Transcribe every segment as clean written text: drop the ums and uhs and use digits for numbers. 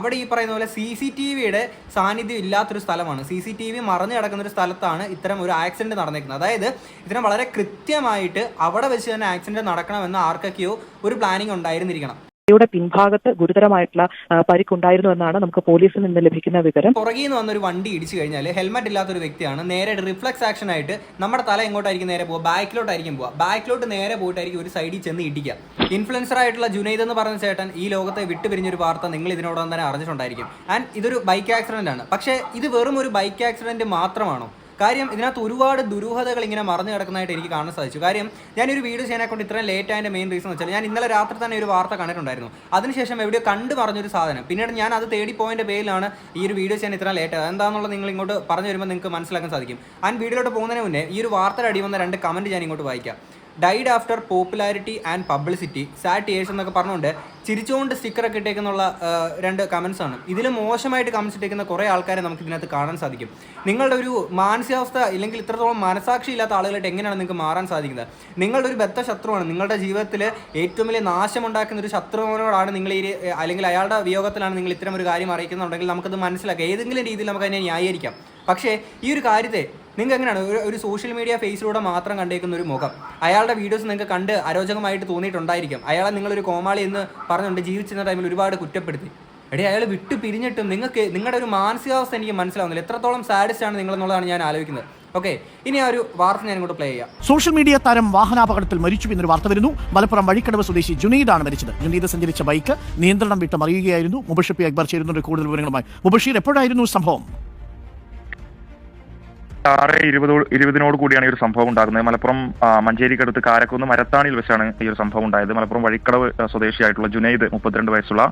അവിടെ ഈ പറയുന്ന പോലെ CCTVയുടെ സാന്നിധ്യം ഇല്ലാത്തൊരു സ്ഥലമാണ്. CCTV മറഞ്ഞു കിടക്കുന്ന ഒരു സ്ഥലത്താണ് ഇത്തരം ഒരു ആക്സിഡന്റ് നടന്നിരിക്കുന്നത്. അതായത് ഇതിനെ വളരെ കൃത്യമായിട്ട് അവിടെ വെച്ച് തന്നെ ആക്സിഡന്റ് നടക്കണമെന്ന് ആർക്കൊക്കെയോ ഒരു പ്ലാനിങ് ഉണ്ടായിരുന്നിരിക്കണം. യുടെ പിൻഭാഗത്ത് ഗുരുതരമായിട്ടുള്ള പരിക്കുണ്ടായിരുന്നു എന്നാണ് നമുക്ക് പോലീസിൽ നിന്ന് ലഭിക്കുന്ന വിവരം. പുറകിൽ നിന്ന് വന്നൊരു വണ്ടി ഇടിച്ചു കഴിഞ്ഞാൽ ഹെൽമെറ്റ് ഇല്ലാത്തൊരു വ്യക്തിയാണ് നേരെ റിഫ്ലക്സ് ആക്ഷൻ ആയിട്ട് നമ്മുടെ തല എങ്ങോട്ടായിരിക്കും നേരെ പോവുക, ബാക്കിലോട്ടായിരിക്കും പോവുക. ബാക്കിലോട്ട് നേരെ പോയിട്ടായിരിക്കും ഒരു സൈഡിൽ ചെന്ന് ഇടിക്കുക. ഇൻഫ്ലുവൻസർ ആയിട്ടുള്ള ജുനൈദ് എന്ന് പറഞ്ഞ ചേട്ടൻ ഈ ലോകത്തെ വിട്ടുപിരിഞ്ഞൊരു വാർത്ത നിങ്ങൾ ഇതിനോടൊപ്പം തന്നെ അറിഞ്ഞിട്ടുണ്ടായിരിക്കും. ആൻഡ് ഇതൊരു ബൈക്ക് ആക്സിഡന്റ് ആണ്. പക്ഷേ ഇത് വെറും ഒരു ബൈക്ക് ആക്സിഡന്റ് മാത്രമാണോ? കാര്യം ഇതിനകത്ത് ഒരുപാട് ദുരൂഹതകൾ ഇങ്ങനെ മറന്നു കിടക്കുന്നതായിട്ട് എനിക്ക് കാണാൻ സാധിച്ചു. കാര്യം ഞാനൊരു വീഡിയോ ചെയ്യാനെക്കൊണ്ട് ഇത്രയും ലേറ്റ് ആയതിൻ്റെ മെയിൻ റീസൺ എന്ന് വെച്ചാൽ ഞാൻ ഇന്നലെ രാത്രി തന്നെ ഒരു വാർത്ത കണ്ടിട്ടുണ്ടായിരുന്നു. അതിനുശേഷം എവിടെയോ കണ്ടു പറഞ്ഞൊരു സാധനം, പിന്നീട് ഞാൻ അത് തേടി പോയതിൻ്റെ പേരിലാണ് ഈ ഒരു വീഡിയോ ചെയ്യാൻ ഇത്ര ലേറ്റ് ആയത്. എന്താണെന്നുള്ളത് നിങ്ങൾ ഇങ്ങോട്ട് പറഞ്ഞു വരുമ്പോൾ നിങ്ങൾക്ക് മനസ്സിലാക്കാൻ സാധിക്കും. ആൻഡ് വീഡിയോയിലോട്ട് പോകുന്നതിന് മുന്നേ ഈ ഒരു വാർത്തയുടെ അടി വന്ന 2 കമൻറ്റ് ഞാൻ ഇങ്ങോട്ട് വായിക്കാം. Died after popularity and publicity SAT years എന്നൊക്കെ പറഞ്ഞുകൊണ്ട് ചിരിച്ചുകൊണ്ട് സ്റ്റിക്കറൊക്കെ ഇട്ടേക്കുന്നുള്ള 2 കമൻസ് ആണ്. ഇതിൽ മോശമായിട്ട് കമൻസ് ഇട്ടേക്കുന്ന കുറേ ആൾക്കാരെ നമുക്ക് ഇതിനകത്ത് കാണാൻ സാധിക്കും. നിങ്ങളുടെ ഒരു മാനസികാവസ്ഥ ഇല്ലെങ്കിൽ ഇത്രത്തോളം മനസാക്ഷി ഇല്ലാത്ത ആളുകളായിട്ട് എങ്ങനെയാണ് നിങ്ങൾക്ക് മാറാൻ സാധിക്കുന്നത്? നിങ്ങളുടെ ഒരു ബദ്ധ ശത്രുവാണ്. നിങ്ങളുടെ ജീവിതത്തിൽ ഏറ്റവും വലിയ നാശമുണ്ടാക്കുന്ന ഒരു ശത്രുവിനോടാണ് നിങ്ങൾ ഈ അല്ലെങ്കിൽ അയാളുടെ വിയോഗത്തിലാണ് നിങ്ങൾ ഇത്തരം ഒരു കാര്യം അറിയിക്കുന്നുണ്ടെങ്കിൽ നമുക്കത് മനസ്സിലാക്കാം. ഏതെങ്കിലും രീതിയിൽ നമുക്ക് അതിനെ ന്യായീകരിക്കാം. പക്ഷേ ഈ ഒരു കാര്യത്തെ നിങ്ങൾക്ക് എങ്ങനെയാണ് ഒരു സോഷ്യൽ മീഡിയ ഫേസിലൂടെ മാത്രം കണ്ടേക്കുന്ന ഒരു മുഖം, അയാളുടെ വീഡിയോസ് നിങ്ങൾക്ക് കണ്ട് അരോചകമായിട്ട് തോന്നിയിട്ടുണ്ടായിരിക്കും. അയാളെ നിങ്ങളൊരു കോമാളി എന്ന് പറഞ്ഞുകൊണ്ട് ജീവിച്ചിരുന്ന ടൈമിൽ ഒരുപാട് കുറ്റപ്പെടുത്തി. എടേ അയാൾ വിട്ടു പിരിഞ്ഞിട്ടും നിങ്ങൾക്ക് നിങ്ങളുടെ ഒരു മാനസികാവസ്ഥ എനിക്ക് മനസ്സിലാവുന്നില്ല. എത്രത്തോളം സാഡിസ്റ്റ് ആണ് നിങ്ങളെന്നുള്ളതാണ് ഞാൻ ആലോചിക്കുന്നത്. ഓക്കെ, ഇനി ആ ഒരു വാർത്ത ഞാൻ ഇങ്ങോട്ട് പ്ലേ ചെയ്യാം. സോഷ്യൽ മീഡിയ താരം വാഹനാപകടത്തിൽ മരിച്ചു എന്നൊരു വാർത്ത വരുന്നു. മലപ്പുറം വഴിക്കടവ് സ്വദേശി ജുനൈദാണ് മരിച്ചത്. ജുനൈദ് സഞ്ചരിച്ച ബൈക്ക് നിയന്ത്രണം വിട്ട് മറിയുകയായിരുന്നു. മുബഷീർ പി അക്ബർ ചേരുന്നുണ്ട് കൂടുതൽ വിവരങ്ങളുമായി. മുബഷീർ, എപ്പോഴായിരുന്നു സംഭവം? 6:20 കൂടിയാണ് ഈ ഒരു സംഭവം ഉണ്ടാകുന്നത്. മലപ്പുറം മഞ്ചേരിക്കടുത്ത് കാരക്കുന്ന് മരത്താണിയിൽ വെച്ചാണ് ഈ ഒരു സംഭവം ഉണ്ടായത്. മലപ്പുറം വഴിക്കടവ് സ്വദേശിയായിട്ടുള്ള ജുനൈദ്, 32 വയസ്സുള്ള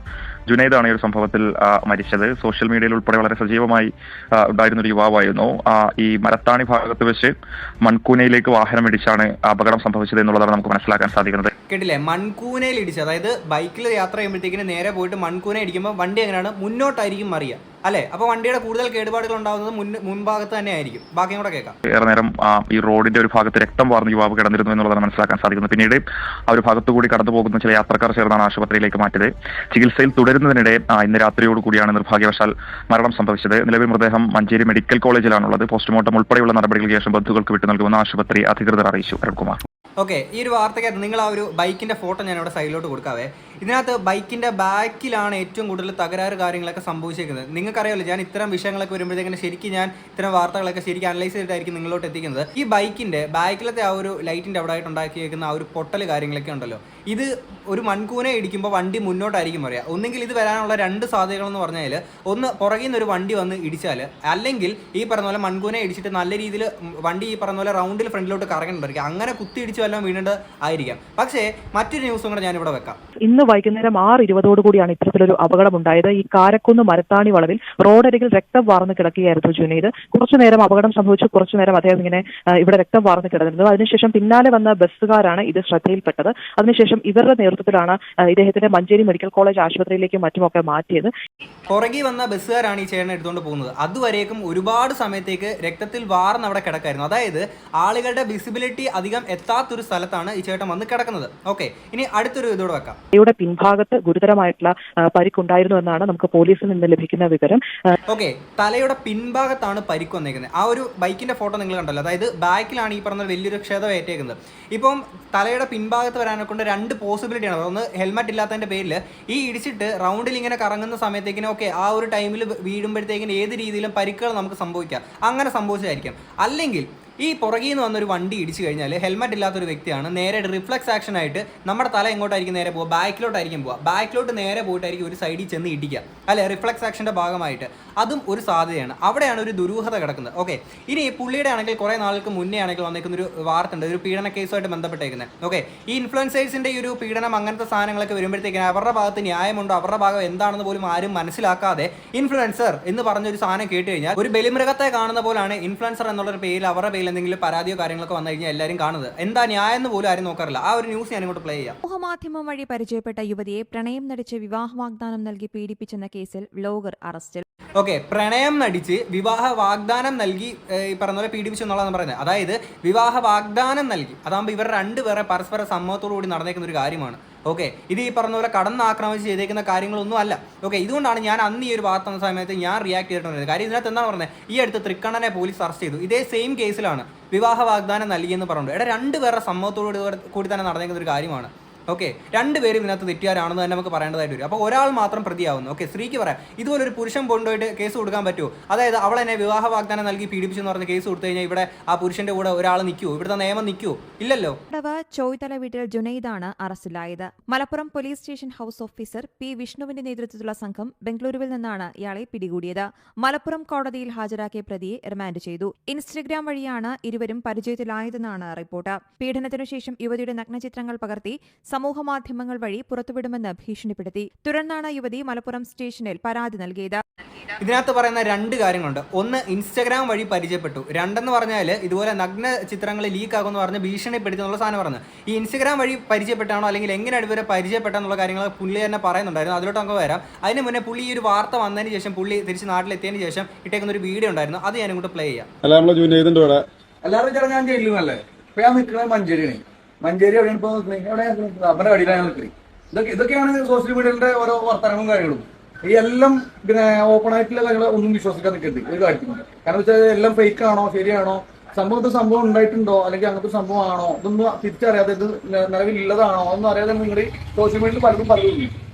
ജുനൈദാണ് ഈ ഒരു സംഭവത്തിൽ മരിച്ചത്. സോഷ്യൽ മീഡിയയിൽ ഉൾപ്പെടെ വളരെ സജീവമായി ഉണ്ടായിരുന്ന ഒരു യുവാവായിരുന്നു. ഈ മരത്താണി ഭാഗത്ത് വെച്ച് മൺകൂനയിലേക്ക് വാഹനം ഇടിച്ചാണ് അപകടം സംഭവിച്ചത് എന്നുള്ളതാണ് നമുക്ക് മനസ്സിലാക്കാൻ സാധിക്കുന്നത്. കേട്ടില്ലേ, മൺകൂനയിൽ ഇടിച്ച്, അതായത് ബൈക്കിൽ യാത്ര ചെയ്യുമ്പോഴത്തേക്കിന് നേരെ പോയിട്ട് മൺകൂന ഇടിക്കുമ്പോൾ വണ്ടി എങ്ങനെയാണ് മുന്നോട്ടായിരിക്കും മറിയുക അല്ലേ? അപ്പോൾ വണ്ടിയുടെ കൂടുതൽ കേടുപാടുകൾ ഉണ്ടാകുന്നത് മുൻഭാഗത്ത് തന്നെ ആയിരിക്കും. ബാക്കിയും കൂടെ കേൾക്കാം. ഏറെ നേരം ഈ റോഡിന്റെ ഒരു ഭാഗത്ത് രക്തം വാർന്ന യുവാവ് കിടന്നിരുന്നു എന്നുള്ളതാണ് മനസ്സിലാക്കാൻ സാധിക്കുന്നത്. പിന്നീട് ആ ഒരു ഭാഗത്തു കൂടി കടന്നു പോകുന്ന ചില യാത്രക്കാർ ചേർന്നാണ് ആശുപത്രിയിലേക്ക് മാറ്റിയത്. ചികിത്സയിൽ തുടരുന്നതിനിടെ ഇന്ന് രാത്രിയോട് കൂടിയാണ് നിർഭാഗ്യവശാൽ മരണം സംഭവിച്ചത്. നിലവിൽ മൃതദേഹം മഞ്ചേരി മെഡിക്കൽ കോളേജിലാണുള്ളത്. പോസ്റ്റ്മോർട്ടം ഉൾപ്പെടെയുള്ള നടപടികൾക്ക് ശേഷം ബന്ധുക്കൾക്ക് വിട്ടു നൽകുമെന്ന് ആശുപത്രി അധികൃതർ അറിയിച്ചു. അരുൺകുമാർ. ഓക്കെ, ഈ ഒരു വാർത്തയ്ക്കകത്ത് നിങ്ങൾ ആ ഒരു ബൈക്കിൻ്റെ ഫോട്ടോ ഞാൻ ഇവിടെ സൈഡിലോട്ട് കൊടുക്കാവേ. ഇതിനകത്ത് ബൈക്കിൻ്റെ ബാക്കിലാണ് ഏറ്റവും കൂടുതൽ തകരാറ് കാര്യങ്ങളൊക്കെ സംഭവിച്ചിരിക്കുന്നത്. നിങ്ങൾക്കറിയാമല്ലോ, ഞാൻ ഇത്തരം വിഷയങ്ങളൊക്കെ വരുമ്പോഴത്തേക്കും ശരിക്കും ഞാൻ ഇത്തരം വാർത്തകളൊക്കെ ശരിക്കും അനലൈസ് ചെയ്തിട്ടായിരിക്കും നിങ്ങളോട്ട് എത്തിക്കുന്നത്. ഈ ബൈക്കിൻ്റെ ബാക്കിലത്തെ ആ ഒരു ലൈറ്റിൻ്റെ അവിടെ ആയിട്ട് ഉണ്ടാക്കിയേക്കുന്ന ആ ഒരു പൊട്ടൽ കാര്യങ്ങളൊക്കെ ഉണ്ടല്ലോ, ഇത് ഒരു മൺകൂനെ ഇടിക്കുമ്പോൾ വണ്ടി മുന്നോട്ടായിരിക്കും പറയുക. ഒന്നെങ്കിൽ ഇത് വരാനുള്ള 2 സാധ്യതകളെന്ന് പറഞ്ഞാൽ, ഒന്ന് പുറകിൽ നിന്ന് ഒരു വണ്ടി വന്ന് ഇടിച്ചാൽ, അല്ലെങ്കിൽ ഈ പറഞ്ഞ പോലെ മൺകൂനെ ഇടിച്ചിട്ട് നല്ല രീതിയിൽ വണ്ടി ഈ പറഞ്ഞ പോലെ റൗണ്ടിൽ ഫ്രണ്ടിലോട്ട് കറങ്ങുന്നുണ്ടായിരിക്കും. അങ്ങനെ കുത്തി ഇടിച്ചു എല്ലാം വീണേണ്ടത് ആയിരിക്കാം. പക്ഷേ മറ്റൊരു ന്യൂസും കൂടെ ഞാനിവിടെ വെക്കാം. ഇന്ന് വൈകുന്നേരം 6:20 കൂടിയാണ് ഇത്തരത്തിലൊരു അപകടം ഉണ്ടായത്. ഈ കാരക്കുന്ന് മരത്താണി വളവിൽ റോഡരികിൽ രക്തം വാർന്ന് കിടക്കുകയായിരുന്നു ജുനൈദ്. കുറച്ചുനേരം അപകടം സംഭവിച്ചു. കുറച്ചുനേരം അദ്ദേഹം ഇങ്ങനെ ഇവിടെ രക്തം വാർന്ന് കിടന്നിരുന്നു. അതിനുശേഷം പിന്നാലെ വന്ന ബസ്സുകാരാണ് ഇത് ശ്രദ്ധയിൽപ്പെട്ടത്. അതിനുശേഷം ഇവരുടെ നേതൃത്വത്തിലാണ് ഇദ്ദേഹത്തിന്റെ മഞ്ചേരി മെഡിക്കൽ കോളേജ് ആശുപത്രിയിലേക്കും മറ്റുമൊക്കെ മാറ്റിയത്. പുറകെ വന്ന ബസ്സുകാരാണ് ഈ ചേട്ടനെ എടുത്തുകൊണ്ട് പോകുന്നത്. അതുവരേക്കും ഒരുപാട് സമയത്തേക്ക് രക്തത്തിൽ വാർന്ന് അവിടെ കിടക്കായിരുന്നു. അതായത് ആളുകളുടെ വിസിബിലിറ്റി അധികം എത്താത്തൊരു സ്ഥലത്താണ് ഈ ചേട്ടൻ വന്ന് കിടക്കുന്നത്. ഓക്കെ, ഇനി അടുത്തൊരു ഇതോടെ വെക്കാം. യുടെ പിൻഭാഗത്ത് ഗുരുതരമായിട്ടുള്ള പരിക്കുണ്ടായിരുന്നു എന്നാണ് നമുക്ക് പോലീസിൽ നിന്ന് ലഭിക്കുന്ന വിവരം. ഓക്കെ, തലയുടെ പിൻഭാഗത്താണ് പരിക്ക് വന്നേക്കുന്നത്. ആ ഒരു ബൈക്കിന്റെ ഫോട്ടോ നിങ്ങൾ കണ്ടല്ലോ, അതായത് ബാക്കിലാണ് ഈ പറഞ്ഞ വലിയൊരു ക്ഷതം ഏറ്റേക്കുന്നത്. ഇപ്പം തലയുടെ പിൻഭാഗത്ത് വരാനെ കൊണ്ട് 2 പോസിബിലിറ്റിയാണ്. ഒന്ന്, ഹെൽമെറ്റ് ഇല്ലാത്തതിന്റെ പേരിൽ ഈ ഇടിച്ചിട്ട് റൗണ്ടിൽ ഇങ്ങനെ കറങ്ങുന്ന സമയത്തേക്കിനും ഓക്കെ ആ ഒരു ടൈമിൽ വീഴുമ്പോഴത്തേക്കിനും ഏത് രീതിയിലും പരിക്കുകൾ നമുക്ക് സംഭവിക്കാം. അങ്ങനെ സംഭവിച്ചതായിരിക്കും. അല്ലെങ്കിൽ ഈ പുറകിൽ നിന്ന് വന്നൊരു വണ്ടി ഇടിച്ചു കഴിഞ്ഞാൽ ഹെൽമെറ്റ് ഇല്ലാത്തൊരു വ്യക്തിയാണ് നേരെ റിഫ്ലക്സ് ആക്ഷൻ ആയിട്ട് നമ്മുടെ തല എങ്ങോട്ടായിരിക്കും നേരെ പോവുക, ബാക്കിലോട്ടായിരിക്കും പോവുക. ബാക്കിലോട്ട് നേരെ പോയിട്ടായിരിക്കും ഒരു സൈഡിൽ ചെന്ന് ഇടിക്കുക അല്ലെ, റിഫ്ലക്സ് ആക്ഷൻ്റെ ഭാഗമായിട്ട്. അതും ഒരു സാധ്യതയാണ്. അവിടെയാണ് ഒരു ദുരൂഹത കിടക്കുന്നത്. ഓക്കെ, ഇനി പുള്ളിയുടെ ആണെങ്കിൽ കുറേ നാൾക്ക് മുന്നേ ആണെങ്കിൽ വന്നേക്കുന്ന ഒരു വാർത്ത ഉണ്ട്, ഒരു പീഡന കേസുമായിട്ട് ബന്ധപ്പെട്ടേക്കുന്നത്. ഓക്കെ, ഈ ഇൻഫ്ലുവൻസേഴ്സിൻ്റെ ഈ ഒരു പീഡനം അങ്ങനത്തെ സാധനങ്ങളൊക്കെ വരുമ്പോഴത്തേക്കും അവരുടെ ഭാഗത്ത് ന്യായമുണ്ടോ, അവരുടെ ഭാഗം എന്താണെന്ന് പോലും ആരും മനസ്സിലാക്കാതെ ഇൻഫ്ലുവൻസർ എന്ന് പറഞ്ഞൊരു സാധനം കേട്ട് കഴിഞ്ഞാൽ ഒരു ബലിമൃഗത്തെ കാണുന്ന പോലാണ് ഇൻഫ്ലുവൻസർ എന്നുള്ളൊരു പേരിൽ അവരുടെ പേരിൽ എന്തെങ്കിലും പരാതിയോ കാര്യങ്ങളൊക്കെ വന്നു കഴിഞ്ഞാൽ എല്ലാവരും കാണുന്നത്. എന്താ ന്യായം എന്ന് പോലും ആരും നോക്കാറില്ല. ആ ഒരു ന്യൂസ് ഞാൻ ഇങ്ങോട്ട് പ്ലേ ചെയ്യാം. സമൂഹമാധ്യമം വഴി പരിചയപ്പെട്ട യുവതിയെ പ്രണയം നടിച്ച് വിവാഹ വാഗ്ദാനം നൽകി പീഡിപ്പിച്ചെന്ന കേസിൽ വ്ലോഗർ അറസ്റ്റിൽ. ഓക്കെ, പ്രണയം നടിച്ച് വിവാഹ വാഗ്ദാനം നൽകി ഈ പറഞ്ഞ പോലെ പീഡിപ്പിച്ചു എന്നുള്ളതാണ് പറയുന്നത്. അതായത് വിവാഹ വാഗ്ദാനം നൽകി, അതാകുമ്പോൾ ഇവർ 2 പേരെ പരസ്പര സമ്മതത്തോടു കൂടി നടന്നേക്കുന്ന ഒരു കാര്യമാണ്. ഓക്കെ, ഇത് ഈ പറഞ്ഞ പോലെ കടന്നാക്രമിച്ച് ചെയ്തേക്കുന്ന കാര്യങ്ങളൊന്നും അല്ല. ഓക്കെ, ഇതുകൊണ്ടാണ് ഞാൻ അന്ന് ഈ ഒരു ഭാഗത്ത് വന്ന സമയത്ത് ഞാൻ റിയാക്ട് ചെയ്തിട്ടുണ്ടായിരുന്നത്. കാര്യം ഇതിനകത്ത് എന്താണ് പറഞ്ഞത്, ഈ അടുത്ത് തൃക്കണ്ണനെ പോലീസ് അറസ്റ്റ് ചെയ്തു. ഇതേ സെയിം കേസിലാണ് വിവാഹ വാഗ്ദാനം നൽകിയെന്ന് പറഞ്ഞു. രണ്ടുപേരുടെ സമ്മതത്തോടു കൂടി തന്നെ നടന്നേക്കുന്ന ഒരു കാര്യമാണ്. ഓക്കെ, രണ്ടുപേരും ഇതിനകത്ത് തെറ്റുകാരാണെന്ന് തന്നെ നമുക്ക് പറയേണ്ടതായിട്ട് വരും. അപ്പോൾ ഒരാൾ മാത്രം പ്രതിയാവുന്നു. ഓക്കെ, സ്ത്രീക്ക് പറയാം ഇതുപോലെ ഒരു പുരുഷൻ കൊണ്ടുപോയിട്ട് കേസ് കൊടുക്കാൻ പറ്റുമോ? അതായത് അവൾ എന്നെ വിവാഹ വാഗ്ദാനം നൽകി പീഡിപ്പിച്ചു എന്ന് പറഞ്ഞ് കേസ് കൊടുത്തു കഴിഞ്ഞാൽ ഇവിടെ ആ പുരുഷന്റെ കൂടെ ഒരാൾ നിൽക്കുമോ? ഇവിടുത്തെ നിയമം നിൽക്കുമോ? ഇല്ലല്ലോ. ചോയ്തല വീട്ടിൽ ജുനൈദാണ് അറസ്റ്റിലായത്. Malappuram police station house officer P വിഷ്ണുവിന്റെ നേതൃത്വത്തിലുള്ള സംഘം ബംഗളൂരുവിൽ നിന്നാണ് ഇയാളെ പിടികൂടിയത്. മലപ്പുറം കോടതിയിൽ ഹാജരാക്കിയ പ്രതിയെ റിമാൻഡ് ചെയ്തു. ഇൻസ്റ്റഗ്രാം വഴിയാണ് ഇരുവരും പരിചയത്തിലായതെന്നാണ് റിപ്പോർട്ട്. പീഡനത്തിനു ശേഷം യുവതിയുടെ നഗ്നചിത്രങ്ങൾ പകർത്തി സമൂഹമാധ്യമങ്ങൾ വഴി പുറത്തുവിടുമെന്ന് ഭീഷണിപ്പെടുത്തി. തുടർന്നാണ് യുവതി മലപ്പുറം സ്റ്റേഷനിൽ പരാതി നൽകിയത്. ഇതിനകത്ത് പറയുന്ന രണ്ട് കാര്യങ്ങളുണ്ട്. ഒന്ന്, ഇൻസ്റ്റഗ്രാം വഴി പരിചയപ്പെട്ടു. രണ്ടെന്ന് പറഞ്ഞാൽ ഇതുപോലെ നഗ്ന ചിത്രങ്ങൾ ലീക്കാകുമെന്ന് പറഞ്ഞ് ഭീഷണിപ്പെടുത്തി എന്നുള്ള സാധനം പറഞ്ഞു. ഈ ഇൻസ്റ്റഗ്രാം വഴി പരിചയപ്പെട്ടാണോ അല്ലെങ്കിൽ എങ്ങനെയാണ് ഇവരെ പരിചയപ്പെട്ടെന്നുള്ള കാര്യങ്ങൾ പുള്ളി തന്നെ പറയുന്നുണ്ടായിരുന്നു. അതിലോട്ട് നമുക്ക് വരാം. അതിന് മുന്നേ പുള്ളി ഈ ഒരു വാർത്ത വന്നതിന് ശേഷം പുള്ളി തിരിച്ച് നാട്ടിലെത്തിയതിന് ശേഷം ഇട്ടേക്കുന്ന ഒരു വീഡിയോ ഉണ്ടായിരുന്നു. അത് ഞാൻ ഇങ്ങോട്ട് പ്ലേ ചെയ്യാം. എല്ലാവരും ചേട്ടാ ഞാൻ ജയിലിന്നല്ലേ. ഇപ്പൊ ഞാൻ നിൽക്കുന്നത് മഞ്ചേരിയാണ്. മഞ്ചേരി എവിടെയാണ് ഇപ്പൊ എവിടെയാണ് അമ്മയുടെ അടിയിലാണ് നിൽക്കുന്നത്. ഇതൊക്കെയാണ് സോഷ്യൽ മീഡിയയുടെ ഓരോ വർത്തമാനങ്ങളും കാര്യങ്ങളും. ഈ എല്ലാം പിന്നെ ഓപ്പൺ ആയിട്ടുള്ള കാര്യങ്ങൾ ഒന്നും വിശ്വസിക്കാൻ നിൽക്കരുത് ഒരു കാര്യത്തിനും. കാരണം വെച്ചാൽ എല്ലാം ഫേക്ക് ആണോ ശരിയാണോ, സംഭവം ഉണ്ടായിട്ടുണ്ടോ അല്ലെങ്കിൽ അങ്ങനത്തെ സംഭവം ആണോ ഇതൊന്നും തിരിച്ചറിയാതെ ഇത് നിലവിലുള്ളതാണോ ഒന്നും അറിയാതെ നിങ്ങൾ സോഷ്യൽ മീഡിയയിൽ പലരും പറയുന്നു.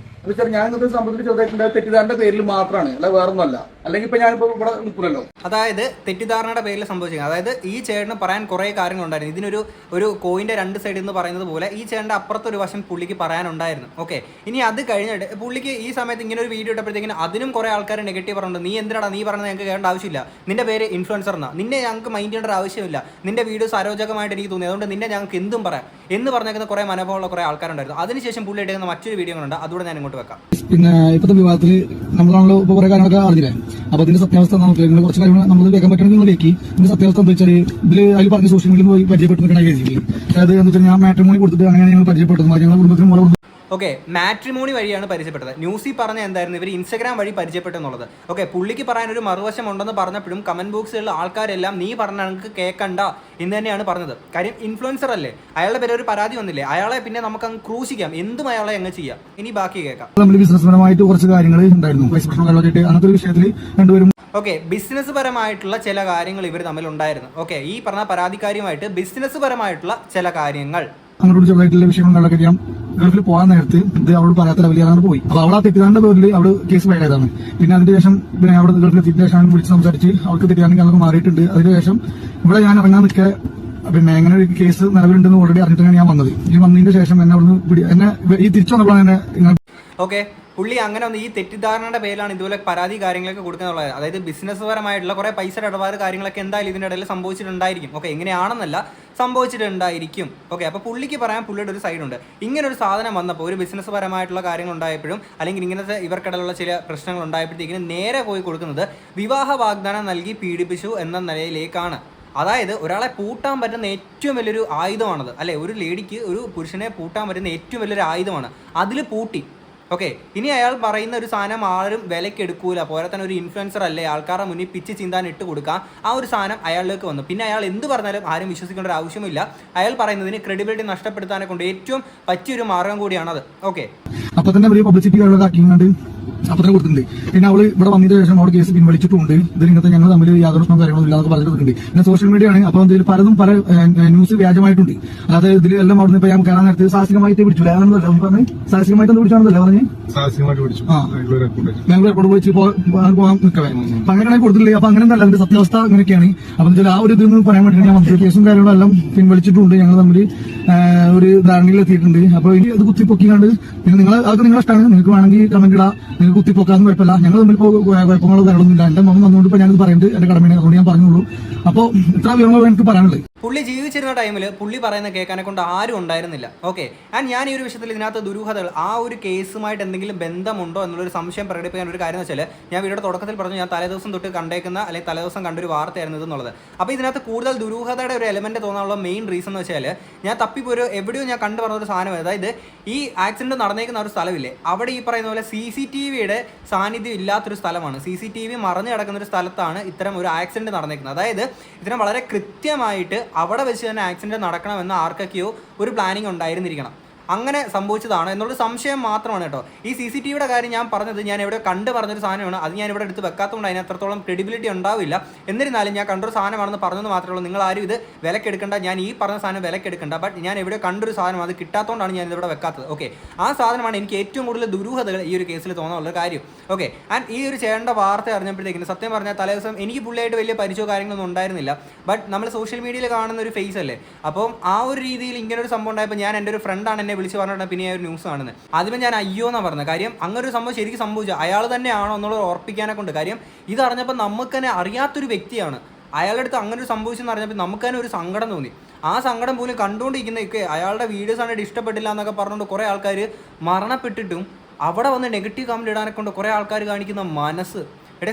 എന്ന് വെച്ചാൽ ഞാൻ ഇന്നത്തെ സംഭവത്തിൽ ചെറുതായിട്ടുണ്ടായ തെറ്റിദ്ധാരണയുടെ പേരിൽ മാത്രമാണ്, അല്ല വേറൊന്നുമല്ല. അല്ലെങ്കിൽ ഇപ്പൊ ഞാനിപ്പോ ഇവിടെ നിൽക്കില്ലല്ലോ. അതായത് തെറ്റിദ്ധാരണയുടെ പേരിൽ സംഭവിച്ചത്. അതായത് ഈ ചേട്ടന് പറയാൻ കുറേ കാര്യങ്ങളുണ്ടായിരുന്നു. ഇതിനൊരു കോയിന്റെ രണ്ട് സൈഡ് എന്ന് പറയുന്നത് പോലെ ഈ ചേട്ടൻ്റെ അപ്പുറത്തൊരു വശം പുള്ളിക്ക് പറയാനുണ്ടായിരുന്നു. ഓക്കെ, ഇനി അത് കഴിഞ്ഞിട്ട് പുള്ളിക്ക് ഈ സമയത്ത് ഇങ്ങനെ ഒരു വീഡിയോ ഇട്ടപ്പോഴത്തേക്കിന് അതിനും കുറേ ആൾക്കാർ നെഗറ്റീവ് പറഞ്ഞിട്ടുണ്ട്. നീ എന്തിനാണ് നീ പറഞ്ഞത്, ഞങ്ങൾക്ക് കേൾക്കേണ്ട ആവശ്യമില്ല, നിന്റെ പേര് ഇൻഫ്ലുവൻസർ എന്നാ, നിന്നെ ഞങ്ങൾക്ക് മൈൻഡ് ചെയ്യേണ്ട ഒരു ആവശ്യമില്ല, നിന്റെ വീഡിയോസ് അരോചകമായിട്ട് എനിക്ക് തോന്നി, അതുകൊണ്ട് നിന്നെ ഞങ്ങൾക്ക് എന്തും പറയാം എന്ന് പറഞ്ഞേക്കുന്ന കുറേ മനോഭാവമുള്ള കുറേ ആൾക്കാരുണ്ടായിരുന്നു. അതിനുശേഷം പുള്ളി എടുക്കുന്ന മറ്റൊരു വീഡിയോ ഉണ്ട്, അതുകൂടെ ഞാൻ ഇങ്ങോട്ട് വെക്കാം. പിന്നെ ഇപ്പോഴത്തെ വിവാദത്തിൽ നമ്മളാണല്ലോ ഇപ്പൊ കുറെ കാര്യങ്ങളൊക്കെ അറിഞ്ഞില്ലേ. അപ്പൊ അതിന്റെ സത്യാവസ്ഥ നമുക്ക് കുറച്ച് കാര്യങ്ങൾ നമ്മൾ കേൾക്കാൻ പറ്റണമെങ്കിൽ കേൾക്കി. ഇതിന്റെ സത്യാവസ്ഥ എന്താ വെച്ചാൽ ഇതിൽ അതിൽ പറഞ്ഞ സോഷ്യൽ മീഡിയയിൽ പോയി പരിചയപ്പെട്ടിട്ടുണ്ടെങ്കിൽ അതായത് എന്താ വെച്ചാൽ ഞാൻ മാട്രിമോണി കൊടുത്തിട്ട് അങ്ങനെ ഞങ്ങൾ പരിചയപ്പെട്ടത് ഞങ്ങളുടെ കുടുംബത്തിന് മുറ. ഓക്കെ, മാട്രിമോണി വഴിയാണ് പരിചയപ്പെട്ടത്. ന്യൂസിൽ പറഞ്ഞ എന്തായിരുന്നു, ഇവർ ഇൻസ്റ്റഗ്രാം വഴി പരിചയപ്പെട്ടെന്നുള്ളത്. ഓക്കെ, പുള്ളിക്ക് പറയാൻ ഒരു മറുവശം ഉണ്ടെന്ന് പറഞ്ഞപ്പോഴും കമന്റ് ബോക്സിലുള്ള ആൾക്കാരെല്ലാം നീ പറഞ്ഞ ഞങ്ങൾക്ക് കേൾക്കണ്ട എന്ന് തന്നെയാണ് പറഞ്ഞത്. കാര്യം ഇൻഫ്ലുവൻസർ അല്ലേ, അയാളുടെ പേര് ഒരു പരാതി വന്നില്ലേ, അയാളെ പിന്നെ നമുക്ക് അങ്ങ് ക്രൂശിക്കാം, എന്തും അയാളെ അങ്ങ് ചെയ്യാം. ഇനി ബാക്കി കേൾക്കാം. നമ്മൾ ബിസിനസ് പരമായിട്ട് കുറച്ച് കാര്യങ്ങൾ ഉണ്ടായിരുന്നു, അങ്ങനത്തെ ഒരു വിഷയത്തിൽ രണ്ടുപേരും. ഓക്കെ, ബിസിനസ് പരമായിട്ടുള്ള ചില കാര്യങ്ങൾ ഇവർ തമ്മിലുണ്ടായിരുന്നു. ഓക്കെ, ഈ പറഞ്ഞ പരാതിക്കാരിയുമായിട്ട് ബിസിനസ് പരമായിട്ടുള്ള ചില കാര്യങ്ങൾ അങ്ങോട്ട് ചെറുതായിട്ടുള്ള വിഷയങ്ങളൊക്കെ ഞാൻ ഗൾഫിൽ പോകാൻ നേരത്ത് ഇത് അവളോട് പറയാത്ത ലെവലിലാണ് പോയി. അപ്പൊ അവിടെ ആ തെറ്റിദ്ധാരണ പേരിൽ അവിടെ കേസ് ഫയലായതാണ്. പിന്നെ അതിന് ശേഷം പിന്നെ അവിടെ ഗൾഫിൽ എത്തിയതിനു ശേഷം വിളിച്ച് സംസാരിച്ച് അവർക്ക് തെറ്റിദ്ധാരണ അതൊക്കെ മാറിയിട്ടുണ്ട്. അതിനുശേഷം ഇവിടെ ഞാൻ ഇറങ്ങാൻ നിൽക്കെ പിന്നെ എങ്ങനെ ഒരു കേസ് നിലവിലുണ്ടെന്ന് ഓൾറെഡി അറിഞ്ഞിട്ടാണ് ഞാൻ വന്നത്. ഈ വന്നതിന് ശേഷം എന്നെ അവിടുന്ന് എന്നെ ഈ തിരിച്ചു വന്നപ്പോഴാണ് എന്നെ. ഓക്കെ, പുള്ളി അങ്ങനെ ഒന്ന് ഈ തെറ്റിദ്ധാരണയുടെ പേരിലാണ് ഇതുപോലെ പരാതി കാര്യങ്ങളൊക്കെ കൊടുക്കുന്നുള്ളത്. അതായത് ബിസിനസ് പരമായിട്ടുള്ള കുറേ പൈസയുടെ ഇടപാട് കാര്യങ്ങളൊക്കെ എന്തായാലും ഇതിൻ്റെ ഇടയിൽ സംഭവിച്ചിട്ടുണ്ടായിരിക്കും. ഓക്കെ, എങ്ങനെയാണെന്നല്ല സംഭവിച്ചിട്ടുണ്ടായിരിക്കും. ഓക്കെ, അപ്പോൾ പുള്ളിക്ക് പറയാൻ പുള്ളിയുടെ ഒരു സൈഡുണ്ട്. ഇങ്ങനെ ഒരു സാധനം വന്നപ്പോൾ ഒരു ബിസിനസ് പരമായിട്ടുള്ള കാര്യങ്ങൾ ഉണ്ടായപ്പോഴും അല്ലെങ്കിൽ ഇങ്ങനത്തെ ഇവർക്കിടയിലുള്ള ചില പ്രശ്നങ്ങൾ ഉണ്ടായപ്പോഴത്തേക്കിനും നേരെ പോയി കൊടുക്കുന്നത് വിവാഹ വാഗ്ദാനം നൽകി പീഡിപ്പിച്ചു എന്ന നിലയിലേക്കാണ്. അതായത് ഒരാളെ പൂട്ടാൻ പറ്റുന്ന ഏറ്റവും വലിയൊരു ആയുധമാണത്, അല്ലെ? ഒരു ലേഡിക്ക് ഒരു പുരുഷനെ പൂട്ടാൻ പറ്റുന്ന ഏറ്റവും വലിയൊരു ആയുധമാണ്. അതിൽ പൂട്ടി. ഓക്കെ, ഇനി അയാൾ പറയുന്ന ഒരു സാധനം ആരും വിലയ്ക്ക് എടുക്കൂല, പോരാ തന്നെ ഒരു ഇൻഫ്ലുവൻസർ അല്ലേ, ആൾക്കാരുടെ മുന്നിൽ പിച്ച് ചിന്താൻ ഇട്ട് കൊടുക്കാം. ആ ഒരു സാധനം അയാളിലേക്ക് വന്നു. പിന്നെ അയാൾ എന്ത് പറഞ്ഞാലും ആരും വിശ്വസിക്കേണ്ട ഒരു ആവശ്യമില്ല. അയാൾ പറയുന്നതിന് ക്രെഡിബിലിറ്റി നഷ്ടപ്പെടുത്താനെ കൊണ്ട് ഏറ്റവും പറ്റിയൊരു മാർഗം കൂടിയാണത്. ഓക്കെ, അപ്പൊ തന്നെ വലിയ പബ്ലിസിറ്റി ആക്കിയുണ്ട്, അപ്പൊ തന്നെ കൊടുത്തിട്ടുണ്ട്. പിന്നെ അവള് ഇവിടെ വന്നതിന് ശേഷം അവിടെ കേസ് പിൻവലിച്ചിട്ടുണ്ട്. ഇതിൽ ഇങ്ങനത്തെ ഞങ്ങൾ തമ്മിൽ യാതൊരു പ്രശ്നവും കാര്യങ്ങളും ഇല്ലാതെ പറഞ്ഞിട്ടുണ്ട്. പിന്നെ സോഷ്യൽ മീഡിയ ആണ്, അപ്പൊ ഇതിൽ പലതും പല ന്യൂസ് വ്യാജമായിട്ടുണ്ട്. അതായത് ഇതിൽ എല്ലാം അവിടെ നിന്ന് ഞാൻ കയറാൻ നേരത്തെ സാഹസികമായിട്ട് പിടിച്ചു, പറഞ്ഞ് സാഹസികമായിട്ട് പിടിച്ചാണെന്നല്ലേ പറഞ്ഞ് ഞങ്ങൾ എപ്പോഴും വിളിച്ച് പോകാൻ നിൽക്കവേ. അപ്പൊ അങ്ങനെയാണ് കൊടുത്തില്ലേ. അപ്പൊ അങ്ങനെ അതിന്റെ സത്യാവസ്ഥ അങ്ങനെയൊക്കെയാണ്. അപ്പൊ ആ ഒരു ഇതെന്ന് പറയാൻ വേണ്ടി ഞാൻ വന്നത്. കേസും കാര്യങ്ങളും എല്ലാം പിൻവലിച്ചിട്ടുണ്ട്. ഞങ്ങൾ തമ്മിൽ ഒരു ധാരണയിലെത്തിയിട്ടുണ്ട്. അപ്പൊ ഇനി അത് കുത്തിപ്പൊക്കിക്കാണ്ട് പിന്നെ നിങ്ങൾ അതൊക്കെ നിങ്ങളുടെ ഇഷ്ടമാണ്, നിങ്ങൾക്ക് വേണമെങ്കിൽ കമന്റ് ഇടാം, നിങ്ങൾക്ക് കുത്തിപ്പൊക്കാന്ന് കുഴപ്പമില്ല. ഞങ്ങൾ തമ്മിൽ കുഴപ്പങ്ങളോ കാര്യങ്ങളൊന്നുമില്ല. എന്റെ മമ്മ വന്നുകൊണ്ട് ഇപ്പൊ ഞാനിത് പറയുന്നത് എന്റെ കടമയാണ്, അതുകൊണ്ട് ഞാൻ പറഞ്ഞുള്ളൂ. അപ്പൊ ഇത്ര വിവരങ്ങൾ എനിക്ക് പറയാനുള്ളത്. പുള്ളി ജീവിച്ചിരുന്ന ടൈമിൽ പുള്ളി പറയുന്ന കേൾക്കാനെ കൊണ്ട് ആരും ഉണ്ടായിരുന്നില്ല. ഓക്കെ, ആൻഡ് ഞാൻ ഈ ഒരു വിഷയത്തിൽ ഇതിനകത്ത് ദുരൂഹതകൾ ആ ഒരു കേസുമായിട്ട് എന്തെങ്കിലും ബന്ധമുണ്ടോ എന്നുള്ളൊരു സംശയം പ്രകടിപ്പിക്കാൻ ഒരു കാര്യം എന്ന് വെച്ചാൽ ഞാൻ വീഡിയോയുടെ തുടക്കത്തിൽ പറഞ്ഞു, ഞാൻ തലേദിവസം തൊട്ട് കണ്ടേക്കുന്ന അല്ലെങ്കിൽ തലേദിവസം കണ്ടൊരു വാർത്തയായിരുന്നു ഇതെന്നുള്ളത്. അപ്പോൾ ഇതിനകത്ത് കൂടുതൽ ദുരൂഹതയുടെ ഒരു എലമെന്റ് തോന്നാനുള്ള മെയിൻ റീസൺ എന്ന് വെച്ചാൽ ഞാൻ തപ്പിപ്പോൾ ഒരു എവിടെയോ ഞാൻ കണ്ടു പറഞ്ഞൊരു സാധനം, അതായത് ഈ ആക്സിഡന്റ് നടന്നേക്കുന്ന ഒരു സ്ഥലമില്ലേ, അവിടെ ഈ പറയുന്ന പോലെ CCTVയുടെ സാന്നിധ്യം ഇല്ലാത്തൊരു സ്ഥലമാണ്. CCTV മറഞ്ഞു കിടക്കുന്ന ഒരു സ്ഥലത്താണ് ഇത്തരം ഒരു ആക്സിഡന്റ് നടന്നേക്കുന്നത്. അതായത് ഇതിനെ വളരെ കൃത്യമായിട്ട് അവിടെ വെച്ച് തന്നെ ആക്സിഡന്റ് നടക്കണമെന്ന് ആർക്കൊക്കെയോ ഒരു പ്ലാനിങ് ഉണ്ടായിരുന്നിരിക്കണം. അങ്ങനെ സംഭവിച്ചതാണ് എന്നുള്ളൊരു സംശയം മാത്രമാണ് കേട്ടോ. ഈ CCTVയുടെ കാര്യം ഞാൻ പറഞ്ഞത് ഞാൻ എവിടെ കണ്ട് പറഞ്ഞൊരു സാധനമാണ്. അത് ഞാൻ ഇവിടെ എടുത്ത് വെക്കാത്തതുകൊണ്ട് അതിന് അത്രത്തോളം ക്രെഡിബിലിറ്റി ഉണ്ടാവില്ല. എന്നിരുന്നാലും ഞാൻ കണ്ടൊരു സാധനമാണെന്ന് പറഞ്ഞെന്ന് മാത്രമേ ഉള്ളൂ. നിങ്ങൾ ആരും ഇത് വിലക്കെടുക്കണ്ട, ഞാൻ ഈ പറഞ്ഞ സാധനം വിലക്കെടുക്കണ്ട. ബട്ട് ഞാൻ എവിടെ കണ്ടൊരു സാധനം, അത് കിട്ടാത്തതുകൊണ്ടാണ് ഞാൻ ഇതിവിടെ വെക്കാത്തത്. ഓക്കെ, ആ സാധനമാണ് എനിക്ക് ഏറ്റവും കൂടുതൽ ദുരൂഹതകൾ ഈ ഒരു കേസിൽ തോന്നാനുള്ള കാര്യം. ഓക്കെ, ആൻഡ് ഈ ഒരു ചേട്ടൻ്റെ വാർത്ത അറിഞ്ഞപ്പോഴത്തേക്കിന് സത്യം പറഞ്ഞാൽ തലേദിവസം എനിക്ക് പുള്ളിയായിട്ട് വലിയ പരിചയമോ കാര്യങ്ങളൊന്നും ഉണ്ടായിരുന്നില്ല. ബട്ട് നമ്മൾ സോഷ്യൽ മീഡിയയിൽ കാണുന്ന ഒരു ഫേസ് അല്ലേ, അപ്പം ആ ഒരു രീതിയിൽ ഇങ്ങനെ ഒരു സംഭവം ഉണ്ടായപ്പോൾ ഞാൻ എൻ്റെ ഒരു ഫ്രണ്ടാണ് എന്നെ വിളിച്ച് പറഞ്ഞിട്ട് പിന്നെ ഒരു ന്യൂസ് കാണുന്നത്. ആദ്യമേ ഞാൻ അയ്യോ എന്നാണ് പറഞ്ഞത്. കാര്യം അങ്ങനെ ഒരു സംഭവം ശരിക്കും സംഭവിച്ചു അയാൾ തന്നെയാണോ എന്നുള്ളത് ഉറപ്പിക്കാനെ കൊണ്ട്. കാര്യം ഇത് അറിഞ്ഞപ്പോൾ നമുക്ക് തന്നെ അറിയാത്തൊരു വ്യക്തിയാണ്, അയാളുടെ അടുത്ത് അങ്ങനെ ഒരു സംഭവിച്ചെന്ന് അറിഞ്ഞപ്പോൾ നമുക്ക് തന്നെ ഒരു സങ്കടം തോന്നി. ആ സങ്കടം പോലും കണ്ടുകൊണ്ടിരിക്കുന്നതൊക്കെ അയാളുടെ വീഡിയോസ് കണ്ടിട്ട് ഇഷ്ടപ്പെട്ടില്ല എന്നൊക്കെ പറഞ്ഞുകൊണ്ട് കുറേ ആൾക്കാർ മരണപ്പെട്ടിട്ടും അവിടെ വന്ന് നെഗറ്റീവ് കമൻറ്റ് ഇടാനെ കൊണ്ട് കുറേ ആൾക്കാർ കാണിക്കുന്ന മനസ്സ്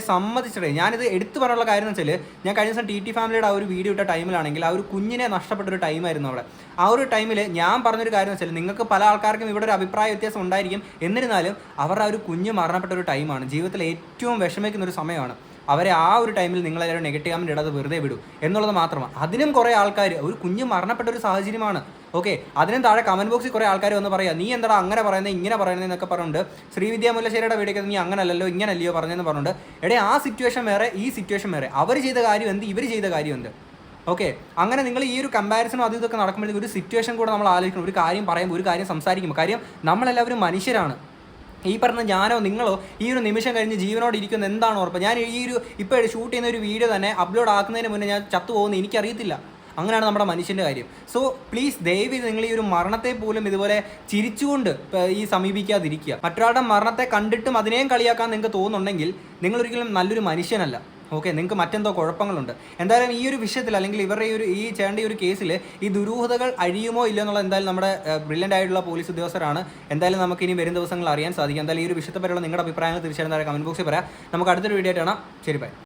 സമ്മതിച്ചിട്ടേ. ഞാനിത് എടുത്തു പറയാനുള്ള കാര്യം എന്ന് വെച്ചാൽ, ഞാൻ കഴിഞ്ഞ ദിവസം TT ഫാമിലിയുടെ ആ ഒരു വീഡിയോ ഇട്ട ടൈമിലാണെങ്കിൽ ആ ഒരു കുഞ്ഞിനെ നഷ്ടപ്പെട്ടൊരു ടൈമായിരുന്നു അവിടെ. ആ ഒരു ടൈമിൽ ഞാൻ പറഞ്ഞൊരു കാര്യം എന്ന് വെച്ചാൽ, നിങ്ങൾക്ക് പല ആൾക്കാർക്കും ഇവിടെ ഒരു അഭിപ്രായ വ്യത്യാസം ഉണ്ടായിരിക്കും, എന്നിരുന്നാലും അവരുടെ ആ ഒരു കുഞ്ഞ് മരണപ്പെട്ട ഒരു ടൈമാണ്, ജീവിതത്തിൽ ഏറ്റവും വിഷമിക്കുന്ന ഒരു സമയമാണ്. അവരെ ആ ഒരു ടൈമിൽ നിങ്ങളെല്ലാവരും നെഗറ്റീവ് കമൻറ്റ് ഇടാതെ വെറുതെ വിടും എന്നുള്ളത് മാത്രമാണ്. അതിനും കുറേ ആൾക്കാർ, ഒരു കുഞ്ഞ് മരണപ്പെട്ട ഒരു സാഹചര്യമാണ്. ഓക്കെ, അതിനും താഴെ കമൻറ്റ് ബോക്സിൽ കുറേ ആൾക്കാർ വന്ന് പറയാം, നീ എന്താ അങ്ങനെ പറയുന്നത് ഇങ്ങനെ പറയുന്നത് എന്നൊക്കെ പറഞ്ഞുകൊണ്ട് ശ്രീവിദ്യ മുല്ലശ്ശേരിയുടെ വീഡിയോക്ക് നീ അങ്ങനല്ലല്ലോ ഇങ്ങനല്ലയോ പറഞ്ഞതെന്ന് പറഞ്ഞുകൊണ്ട് ആ സിറ്റുവേഷൻ വേറെ ഈ സിറ്റുവേഷൻ വേറെ. അവർ ചെയ്ത കാര്യം എന്ത്, ഇവർ ചെയ്ത കാര്യം എന്ത്? ഓക്കെ, അങ്ങനെ നിങ്ങൾ ഈ ഒരു കമ്പാരിസണും അത് ഇതൊക്കെ നടക്കുമ്പോഴത്തേക്ക് ഒരു സിറ്റുവേഷൻ കൂടെ നമ്മൾ ആലോചിക്കണം. ഒരു കാര്യം പറയുമ്പോൾ, ഒരു കാര്യം സംസാരിക്കുമ്പോൾ, കാര്യം നമ്മളെല്ലാവരും മനുഷ്യരാണ്. ഈ പറഞ്ഞ ഞാനോ നിങ്ങളോ ഈ ഒരു നിമിഷം കഴിഞ്ഞ് ജീവനോട് ഇരിക്കുന്ന എന്താണ് ഉറപ്പ്? ഞാൻ ഈ ഒരു ഇപ്പോൾ ഷൂട്ട് ചെയ്യുന്ന ഒരു വീഡിയോ തന്നെ അപ്ലോഡ് ആക്കുന്നതിന് മുന്നേ ഞാൻ ചത്തുപോകുന്നത് എനിക്കറിയത്തില്ല. അങ്ങനെയാണ് നമ്മുടെ മനുഷ്യൻ്റെ കാര്യം. സോ പ്ലീസ് ദയവ് നിങ്ങൾ ഈ ഒരു മരണത്തെ പോലും ഇതുപോലെ ചിരിച്ചുകൊണ്ട് ഈ സമീപിക്കാതിരിക്കുക. മറ്റൊരാളുടെ മരണത്തെ കണ്ടിട്ടും അതിനെയും കളിയാക്കാൻ നിങ്ങൾക്ക് തോന്നുന്നുണ്ടെങ്കിൽ നിങ്ങളൊരിക്കലും നല്ലൊരു മനുഷ്യനല്ല. ഓക്കെ, നിങ്ങൾക്ക് മറ്റെന്തോ കുഴപ്പങ്ങളുണ്ട്. എന്തായാലും ഈ ഒരു വിഷയത്തിൽ അല്ലെങ്കിൽ ഇവരുടെ ഈ ചെയ്യേണ്ട ഈ ഒരു കേസിൽ ഈ ദുരൂഹതകൾ അഴിയുമോ ഇല്ലയോ എന്നുള്ളത് എന്തായാലും നമ്മുടെ ബ്രില്യൻ്റ് ആയിട്ടുള്ള പോലീസ് ഉദ്യോഗസ്ഥരാണ്. എന്തായാലും നമുക്ക് ഇനി വരും ദിവസങ്ങളിൽ അറിയാൻ സാധിക്കും. എന്തായാലും ഈ ഒരു വിഷയത്തെപ്പറ്റിയുള്ള നിങ്ങളുടെ അഭിപ്രായങ്ങൾ തീർച്ചയായും കമൻറ്റ് ബോക്സിൽ പറയാം. നമുക്ക് അടുത്തൊരു വീഡിയോ ആയിട്ട് കാണാം. ശരി, ബൈ.